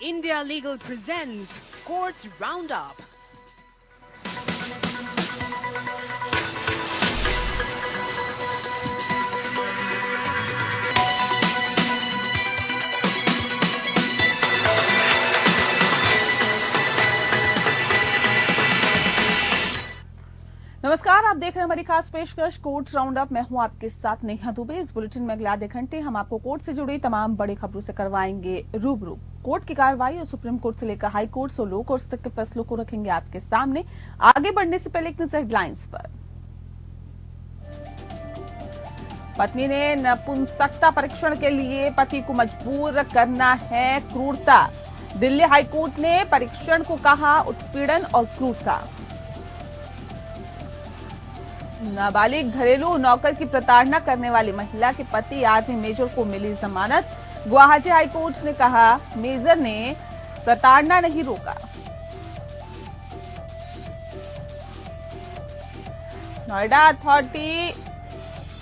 India Legal presents Courts Roundup. नमस्कार, आप देख रहे हैं हमारी खास पेशकश कोर्ट्स राउंड अप। मैं हूं आपके साथ नेहा दुबे। इस बुलेटिन में अगले आधे घंटे हम आपको कोर्ट से जुड़ी तमाम बड़ी खबरों से करवाएंगे रूबरू। कोर्ट की कार्रवाई और सुप्रीम कोर्ट से लेकर हाई कोर्ट और लो कोर्ट तक के फैसलों को रखेंगे आपके सामने। आगे बढ़ने से पहले एक नजर हेडलाइंस पर। पत्नी ने नपुंसकता परीक्षण के लिए पति को मजबूर करना है क्रूरता। दिल्ली हाईकोर्ट ने परीक्षण को कहा उत्पीड़न और क्रूरता। नाबालिग घरेलू नौकर की प्रताड़ना करने वाली महिला के पति आर्मी मेजर को मिली जमानत। गुवाहाटी हाईकोर्ट ने कहा मेजर ने प्रताड़ना नहीं रोका। नोएडा अथॉरिटी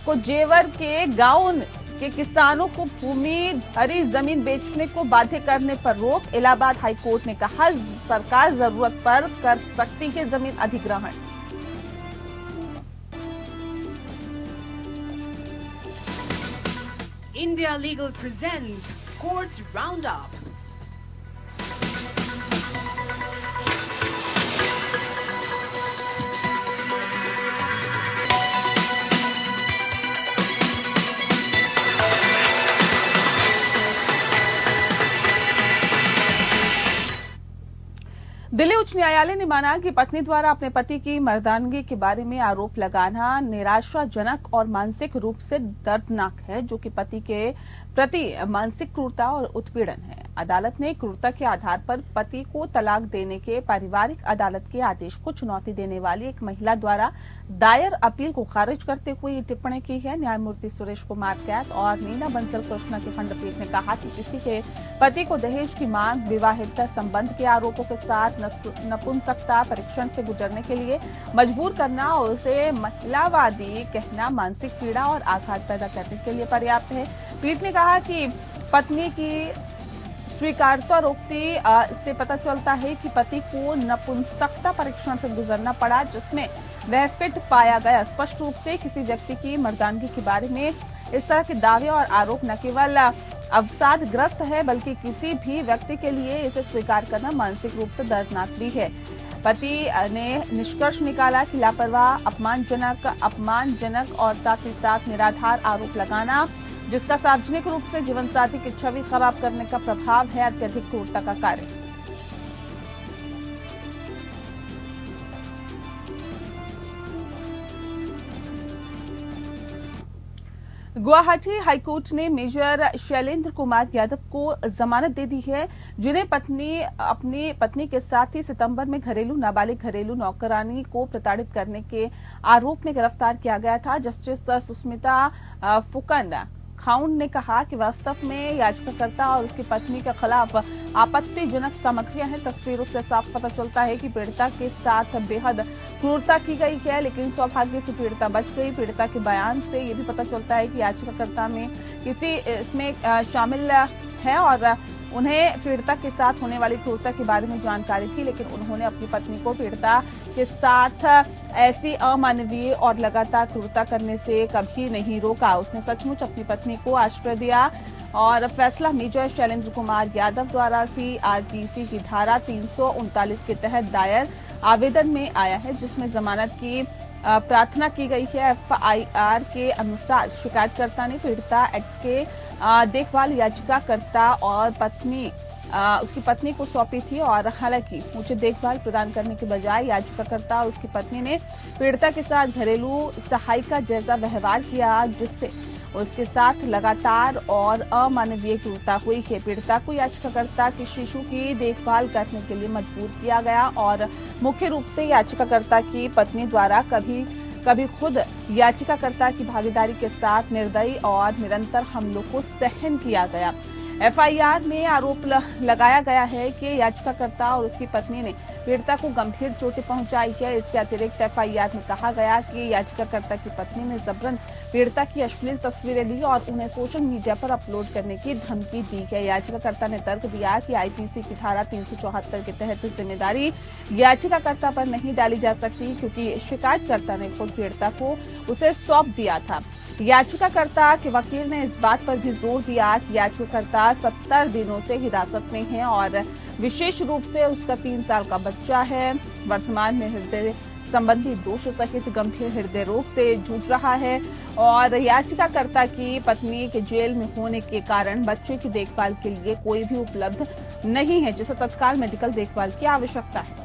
को जेवर के गांव के किसानों को भूमि भरी जमीन बेचने को बाध्य करने पर रोक। इलाहाबाद हाईकोर्ट ने कहा सरकार जरूरत पर कर सकती है जमीन अधिग्रहण। India Legal presents Courts Roundup. Delhi उच्च न्यायालय ने माना कि पत्नी द्वारा अपने पति की मर्दानगी के बारे में आरोप लगाना निराशाजनक और मानसिक रूप से दर्दनाक है, जो कि पति के प्रति मानसिक क्रूरता और उत्पीड़न है। अदालत ने क्रूरता के आधार पर पति को तलाक देने के पारिवारिक अदालत के आदेश को चुनौती देने वाली एक महिला द्वारा दायर अपील को खारिज करते हुए ये टिप्पणी की है। न्यायमूर्ति सुरेश कुमार कैत और नीना बंसल कृष्णा की खंडपीठ ने कहा कि किसी के पति को दहेज की मांग, विवाहेतर संबंध के आरोपों के साथ नपुंसकता परीक्षण से गुजरने के लिए मजबूर करना और उसे महिलावादी कहना मानसिक पीड़ा और आघात पैदा करने के लिए पर्याप्त है। पीठ ने कहा कि पत्नी की स्वीकारोक्ति से पता चलता है कि पति को नपुंसकता परीक्षण से गुजरना पड़ा, जिसमें वह फिट पाया गया। स्पष्ट रूप से किसी व्यक्ति की मर्दानगी के बारे में इस तरह के दावे और आरोप न केवल अवसादग्रस्त है, बल्कि किसी भी व्यक्ति के लिए इसे स्वीकार करना मानसिक रूप से दर्दनाक भी है। पति ने निष्कर्ष निकाला कि लापरवाह, अपमानजनक और साथ ही साथ निराधार आरोप लगाना, जिसका सार्वजनिक रूप से जीवन साथी की छवि खराब करने का प्रभाव है, अत्यधिक क्रूरता का कार्य। गुवाहाटी हाईकोर्ट ने मेजर शैलेंद्र कुमार यादव को जमानत दे दी है, जिन्हें अपनी पत्नी के साथ ही सितंबर में नाबालिग घरेलू नौकरानी को प्रताड़ित करने के आरोप में गिरफ्तार किया गया था। जस्टिस सुस्मिता फुकन खाउंड ने कहा कि वास्तव में याचिकाकर्ता और उसकी पत्नी के खिलाफ आपत्तिजनक सामग्रियां हैं। तस्वीरों से साफ पता चलता है कि पीड़िता के साथ बेहद क्रूरता की गई है, लेकिन सौभाग्य से पीड़िता बच गई। पीड़िता के बयान से ये भी पता चलता है कि याचिकाकर्ता में किसी इसमें शामिल है और उन्हें पीड़िता के साथ होने वाली क्रूरता के बारे में जानकारी थी, लेकिन उन्होंने अपनी पत्नी को पीड़िता के साथ ऐसी अमानवीय और लगातार क्रूरता करने से कभी नहीं रोका। उसने सचमुच अपनी पत्नी को आश्रय दिया और फैसला मेजर शैलेंद्र कुमार यादव द्वारा CRPC की धारा 339 के तहत दायर आवेदन में आया है, जिसमें जमानत की प्रार्थना की गई है। FIR के अनुसार शिकायतकर्ता ने पीड़िता एक्स के देखभाल याचिकाकर्ता और उसकी पत्नी को सौंपी थी, और हालांकि मुझे देखभाल प्रदान करने के बजाय याचिकाकर्ता और उसकी पत्नी ने पीड़िता के साथ घरेलू सहायिका जैसा व्यवहार किया, जिससे उसके साथ लगातार और अमानवीय क्रूरता हुई है। पीड़िता को याचिकाकर्ता के शिशु की देखभाल करने के लिए मजबूर किया गया और मुख्य रूप से याचिकाकर्ता की पत्नी द्वारा कभी खुद याचिकाकर्ता की भागीदारी के साथ निर्दयी और निरंतर हमलों को सहन किया गया। FIR में आरोप लगाया गया है कि याचिकाकर्ता और उसकी पत्नी ने पीड़िता को गंभीर चोटें पहुंचाई है। इसके अतिरिक्त FIR में कहा गया कि याचिकाकर्ता की पत्नी ने जबरन पीड़िता की अश्लील तस्वीरें ली और उन्हें सोशल मीडिया पर अपलोड करने की धमकी दी है। याचिकाकर्ता ने तर्क दिया कि आईपीसी की धारा 374 के तहत जिम्मेदारी याचिकाकर्ता पर नहीं डाली जा सकती, क्योंकि शिकायतकर्ता ने खुद पीड़िता को उसे सौंप दिया था। याचिकाकर्ता के वकील ने इस बात पर भी जोर दिया कि याचिकाकर्ता 70 दिनों से हिरासत में है और विशेष रूप से उसका 3 साल का बच्चा है। वर्तमान में हृदय संबंधी दोष सहित गंभीर हृदय रोग से जूझ रहा है और याचिकाकर्ता की पत्नी के जेल में होने के कारण बच्चे की देखभाल के लिए कोई भी उपलब्ध नहीं है, जिसे तत्काल मेडिकल देखभाल की आवश्यकता है।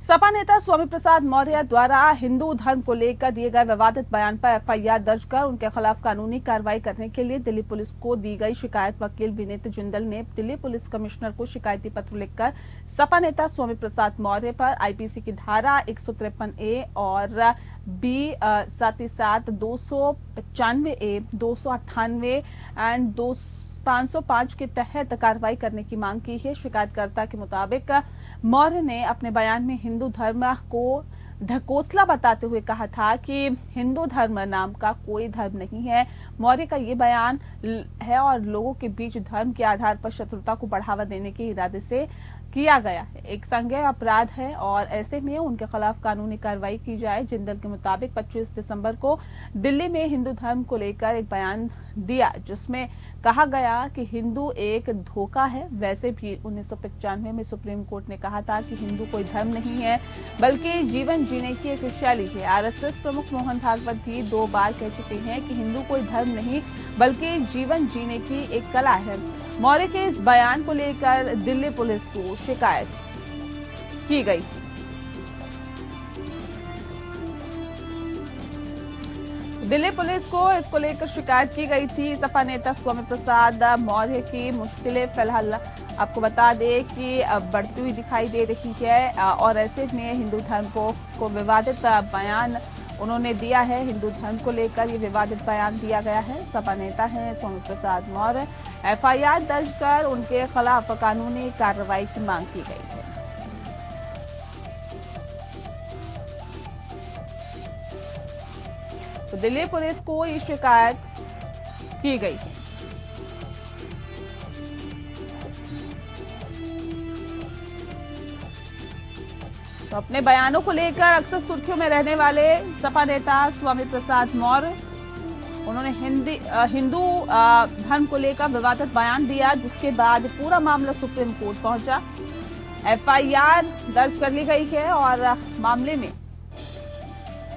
सपा नेता स्वामी प्रसाद मौर्य द्वारा हिंदू धर्म को लेकर दिए गए विवादित बयान पर एफआईआर दर्ज कर उनके खिलाफ कानूनी कार्रवाई करने के लिए दिल्ली पुलिस को दी गई शिकायत। वकील विनीत जिंदल ने दिल्ली पुलिस कमिश्नर को शिकायती पत्र लिखकर सपा नेता स्वामी प्रसाद मौर्य पर आईपीसी की धारा 153A और बी, साथ ही साथ 295A, 298 एंड 505 के तहत कार्रवाई करने की मांग की है। शिकायतकर्ता के मुताबिक मौर्य ने अपने बयान में हिंदू धर्म को ढकोसला बताते हुए कहा था कि हिंदू धर्म नाम का कोई धर्म नहीं है। मौर्य का ये बयान है और लोगों के बीच धर्म के आधार पर शत्रुता को बढ़ावा देने के इरादे से किया गया है, एक संज्ञेय अपराध है और ऐसे में उनके खिलाफ कानूनी कार्रवाई की जाए। जिंदल के मुताबिक 25 दिसंबर को दिल्ली में हिंदू धर्म को लेकर एक बयान दिया जिसमें कहा गया कि हिंदू एक धोखा है। वैसे भी 1995 में सुप्रीम कोर्ट ने कहा था कि हिंदू कोई धर्म नहीं है बल्कि जीवन जीने की एक शैली है। आरएसएस प्रमुख मोहन भागवत भी 2 बार कह चुके हैं कि हिंदू कोई धर्म नहीं बल्कि जीवन जीने की एक कला है। मौर्य के इस बयान को लेकर दिल्ली पुलिस को शिकायत की गई। दिल्ली पुलिस को इसको लेकर शिकायत की गई थी। सपा नेता स्वामी प्रसाद मौर्य की मुश्किलें फिलहाल आपको बता दें कि बढ़ती हुई दिखाई दे रही है और ऐसे में हिंदू धर्म को विवादित बयान उन्होंने दिया है। हिंदू धर्म को लेकर ये विवादित बयान दिया गया है। सपा नेता हैं स्वामी प्रसाद मौर्य। एफआईआर दर्ज कर उनके खिलाफ कानूनी कार्रवाई की मांग की गई है। तो दिल्ली पुलिस को ये शिकायत की गई है। तो अपने बयानों को लेकर अक्सर सुर्खियों में रहने वाले सपा नेता स्वामी प्रसाद मौर्य, उन्होंने हिंदू धर्म को लेकर विवादित बयान दिया, जिसके बाद पूरा मामला सुप्रीम कोर्ट पहुंचा। एफआईआर दर्ज कर ली गई है और मामले में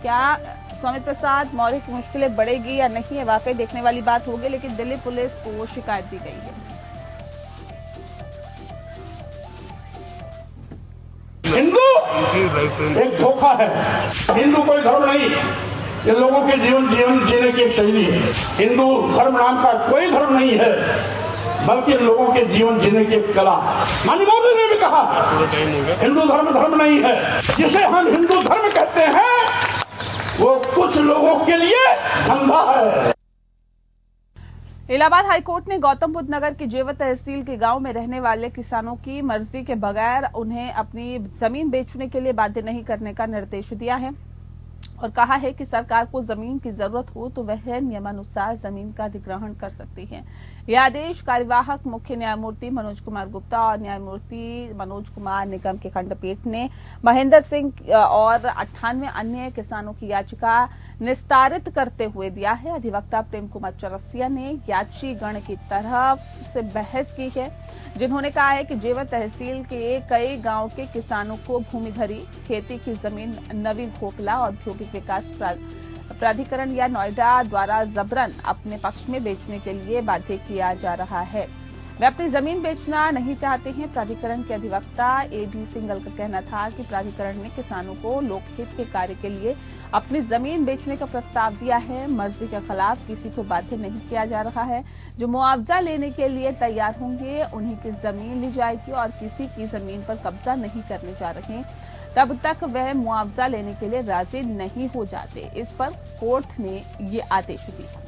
क्या स्वामी प्रसाद मौर्य की मुश्किलें बढ़ेगी या नहीं, है वाकई देखने वाली बात होगी, लेकिन दिल्ली पुलिस को शिकायत दी गई है। हिंदू एक धोखा है, हिंदू कोई धर्म नहीं, ये लोगों के जीवन जीने की एक शैली है। हिंदू धर्म नाम का कोई धर्म नहीं है बल्कि लोगों के जीवन जीने की एक कला। माननीय मोदी ने भी कहा हिंदू धर्म नहीं है, जिसे हम हिंदू धर्म कहते हैं वो कुछ लोगों के लिए धंधा है। इलाहाबाद हाईकोर्ट ने गौतम बुद्ध नगर के जेवर तहसील के गांव में रहने वाले किसानों की मर्जी के बगैर उन्हें अपनी जमीन बेचने के लिए बाध्य नहीं करने का निर्देश दिया है और कहा है कि सरकार को जमीन की जरूरत हो तो वह नियमानुसार जमीन का अधिग्रहण कर सकती है। यह आदेश कार्यवाहक मुख्य न्यायमूर्ति मनोज कुमार गुप्ता और न्यायमूर्ति मनोज कुमार निगम के खंडपीठ ने महेंद्र सिंह और 98 अन्य किसानों की याचिका निस्तारित करते हुए दिया है। अधिवक्ता प्रेम कुमार चौरसिया ने याचिगण की तरफ से बहस की है, जिन्होंने कहा है कि जेवर तहसील के कई गांव के किसानों को भूमिधरी खेती की जमीन नवी घोकला औद्योगिक विकास प्राधिकरण या नोएडा द्वारा जबरन अपने पक्ष में बेचने के लिए बाध्य किया जा रहा है। वे अपनी जमीन बेचना नहीं चाहते हैं। प्राधिकरण के अधिवक्ता AB सिंगल का कहना था कि प्राधिकरण ने किसानों को लोकहित के कार्य के लिए अपनी जमीन बेचने का प्रस्ताव दिया है। मर्जी के खिलाफ किसी को बाध्य नहीं किया जा रहा है। जो मुआवजा लेने के लिए तैयार होंगे उन्हीं की जमीन ली जाएगी और किसी की जमीन पर कब्जा नहीं करने जा रहे तब तक वह मुआवजा लेने के लिए राजी नहीं हो जाते। इस पर कोर्ट ने ये आदेश दिया।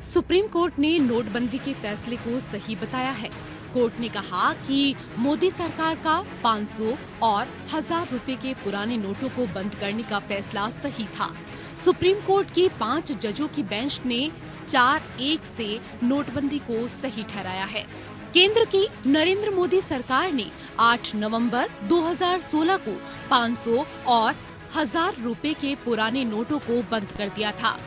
सुप्रीम कोर्ट ने नोटबंदी के फैसले को सही बताया है। कोर्ट ने कहा कि मोदी सरकार का 500 और 1000 रुपए के पुराने नोटों को बंद करने का फैसला सही था। सुप्रीम कोर्ट की 5 जजों की बेंच ने 4-1 से नोटबंदी को सही ठहराया है। केंद्र की नरेंद्र मोदी सरकार ने 8 नवंबर 2016 को 500 और 1000 रुपए के पुराने नोटों को बंद कर दिया था।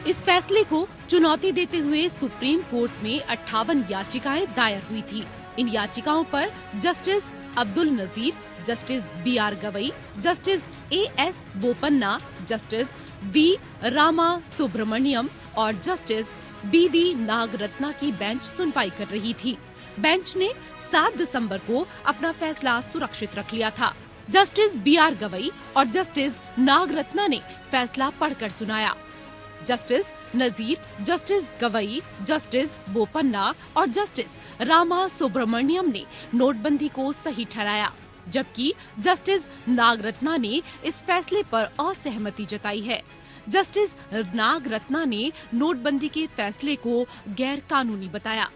इस फैसले को चुनौती देते हुए सुप्रीम कोर्ट में 58 याचिकाएं दायर हुई थी। इन याचिकाओं पर justice Abdul Nazeer, justice BR Gavai, justice AS Bopanna, justice V Rama Subramanian और जस्टिस BV नागरत्ना की बेंच सुनवाई कर रही थी। बेंच ने 7 दिसंबर को अपना फैसला सुरक्षित रख लिया था। जस्टिस BR गवई और जस्टिस नागरत्ना ने फैसला पढ़कर सुनाया। जस्टिस नजीर, जस्टिस गवई, जस्टिस बोपन्ना और जस्टिस रामा सुब्रमण्यम ने नोटबंदी को सही ठहराया, जबकि जस्टिस नागरत्ना ने इस फैसले पर असहमति जताई है। जस्टिस नागरत्ना ने नोटबंदी के फैसले को गैर कानूनी बताया।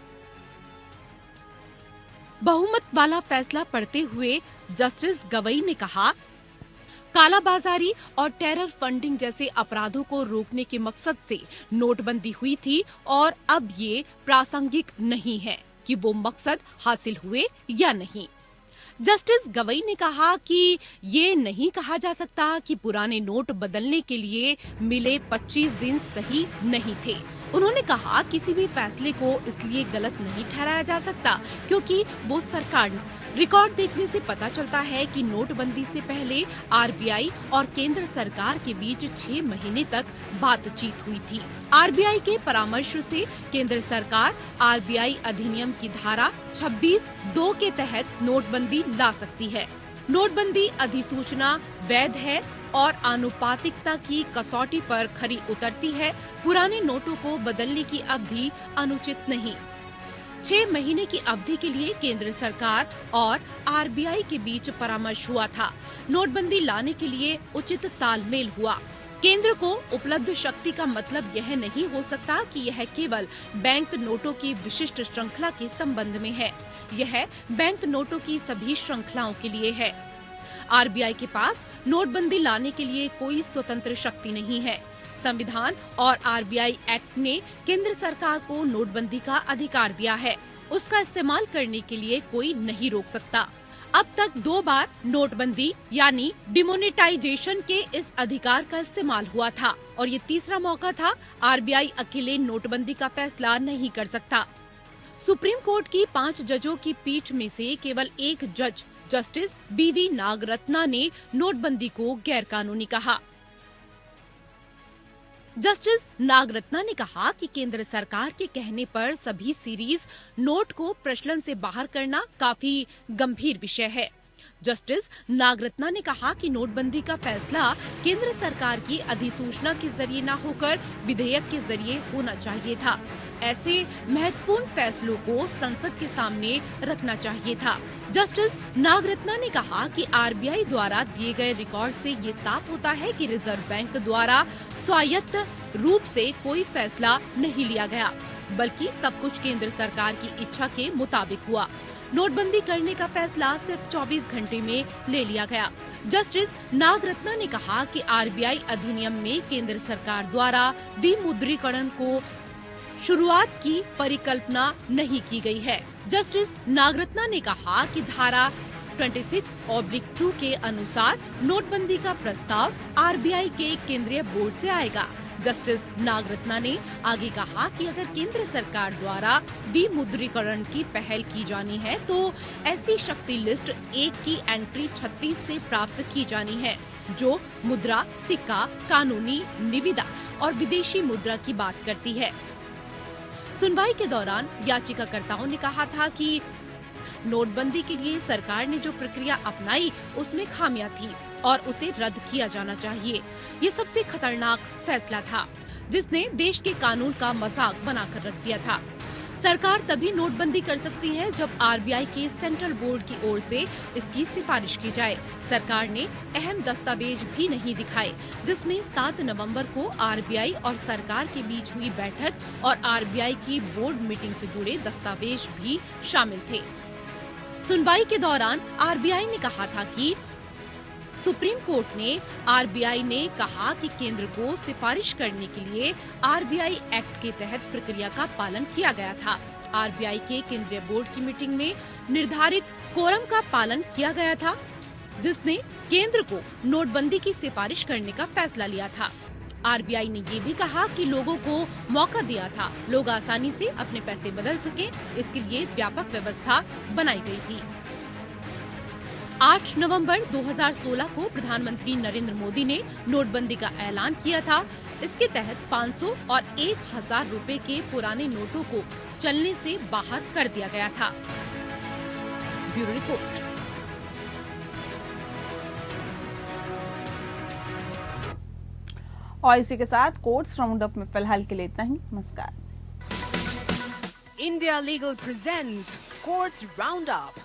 बहुमत वाला फैसला पढ़ते हुए जस्टिस गवई ने कहा, कालाबाजारी और टेरर फंडिंग जैसे अपराधों को रोकने के मकसद से नोटबंदी हुई थी और अब ये प्रासंगिक नहीं है कि वो मकसद हासिल हुए या नहीं। जस्टिस गवई ने कहा कि ये नहीं कहा जा सकता कि पुराने नोट बदलने के लिए मिले 25 दिन सही नहीं थे। उन्होंने कहा किसी भी फैसले को इसलिए गलत नहीं ठहराया जा सकता क्योंकि वो सरकार रिकॉर्ड देखने से पता चलता है कि नोटबंदी से पहले RBI और केंद्र सरकार के बीच 6 महीने तक बातचीत हुई थी। RBI के परामर्श से केंद्र सरकार RBI अधिनियम की धारा 26(2) के तहत नोटबंदी ला सकती है। नोटबंदी अधिसूचना वैध है और आनुपातिकता की कसौटी पर खरी उतरती है। पुराने नोटों को बदलने की अवधि अनुचित नहीं। 6 महीने की अवधि के लिए केंद्र सरकार और RBI के बीच परामर्श हुआ था। नोटबंदी लाने के लिए उचित तालमेल हुआ। केंद्र को उपलब्ध शक्ति का मतलब यह नहीं हो सकता कि यह केवल बैंक नोटों की विशिष्ट श्रृंखला के संबंध में है। यह बैंक नोटों की सभी श्रृंखलाओं के लिए है। RBI के पास नोटबंदी लाने के लिए कोई स्वतंत्र शक्ति नहीं है। संविधान और RBI एक्ट ने केंद्र सरकार को नोटबंदी का अधिकार दिया है। उसका इस्तेमाल करने के लिए कोई नहीं रोक सकता। अब तक 2 बार नोटबंदी यानी डिमोनेटाइजेशन के इस अधिकार का इस्तेमाल हुआ था और ये तीसरा मौका था। RBI अकेले नोटबंदी का फैसला नहीं कर सकता। सुप्रीम कोर्ट की 5 जजों की पीठ में से केवल एक जज जस्टिस BV नागरत्ना ने नोटबंदी को गैर कानूनी कहा। जस्टिस नागरत्ना ने कहा कि केंद्र सरकार के कहने पर सभी सीरीज नोट को प्रचलन से बाहर करना काफी गंभीर विषय है। जस्टिस नागरत्ना ने कहा कि नोटबंदी का फैसला केंद्र सरकार की अधिसूचना के जरिए न होकर विधेयक के जरिए होना चाहिए था। ऐसे महत्वपूर्ण फैसलों को संसद के सामने रखना चाहिए था। जस्टिस नागरत्ना ने कहा कि RBI द्वारा दिए गए रिकॉर्ड से ये साफ होता है कि रिजर्व बैंक द्वारा स्वायत्त रूप से कोई फैसला नहीं लिया गया, बल्कि सब कुछ केंद्र सरकार की इच्छा के मुताबिक हुआ। नोटबंदी करने का फैसला सिर्फ 24 घंटे में ले लिया गया। जस्टिस नागरत्ना ने कहा कि RBI अधिनियम में केंद्र सरकार द्वारा विमुद्रीकरण को शुरुआत की परिकल्पना नहीं की गई है। जस्टिस नागरत्ना ने कहा कि धारा 26/2 के अनुसार नोटबंदी का प्रस्ताव RBI के केंद्रीय बोर्ड से आएगा। जस्टिस नागरत्ना ने आगे कहा कि अगर केंद्र सरकार द्वारा विमुद्रीकरण की पहल की जानी है तो ऐसी शक्ति लिस्ट 1 की एंट्री 36 से प्राप्त की जानी है, जो मुद्रा, सिक्का, कानूनी निविदा और विदेशी मुद्रा की बात करती है। सुनवाई के दौरान याचिकाकर्ताओं ने कहा था कि नोटबंदी के लिए सरकार ने जो प्रक्रिया अपनाई उसमें खामियां थी और उसे रद्द किया जाना चाहिए। ये सबसे खतरनाक फैसला था जिसने देश के कानून का मजाक बनाकर रख दिया था। सरकार तभी नोटबंदी कर सकती है जब आरबीआई के सेंट्रल बोर्ड की ओर से इसकी सिफारिश की जाए। सरकार ने अहम दस्तावेज भी नहीं दिखाए, जिसमें 7 नवंबर को आरबीआई और सरकार के बीच हुई बैठक और आरबीआई की बोर्ड मीटिंग से जुड़े दस्तावेज भी शामिल थे। सुनवाई के दौरान आरबीआई ने कहा था कि सुप्रीम कोर्ट ने आरबीआई ने कहा कि केंद्र को सिफारिश करने के लिए आरबीआई एक्ट के तहत प्रक्रिया का पालन किया गया था। आरबीआई के केंद्रीय बोर्ड की मीटिंग में निर्धारित कोरम का पालन किया गया था, जिसने केंद्र को नोटबंदी की सिफारिश करने का फैसला लिया था। आरबीआई ने ये भी कहा कि लोगों को मौका दिया था, लोग आसानी से अपने पैसे बदल सकें, इसके लिए व्यापक व्यवस्था बनाई गई थी। 8 नवंबर 2016 को प्रधानमंत्री नरेंद्र मोदी ने नोटबंदी का ऐलान किया था। इसके तहत 500 और 1000 रुपए के पुराने नोटों को चलने से बाहर कर दिया गया था। Bureau report. और इसी के साथ कोर्ट्स राउंड अप में फिलहाल के लिए इतना ही। नमस्कार। India Legal presents Courts Roundup.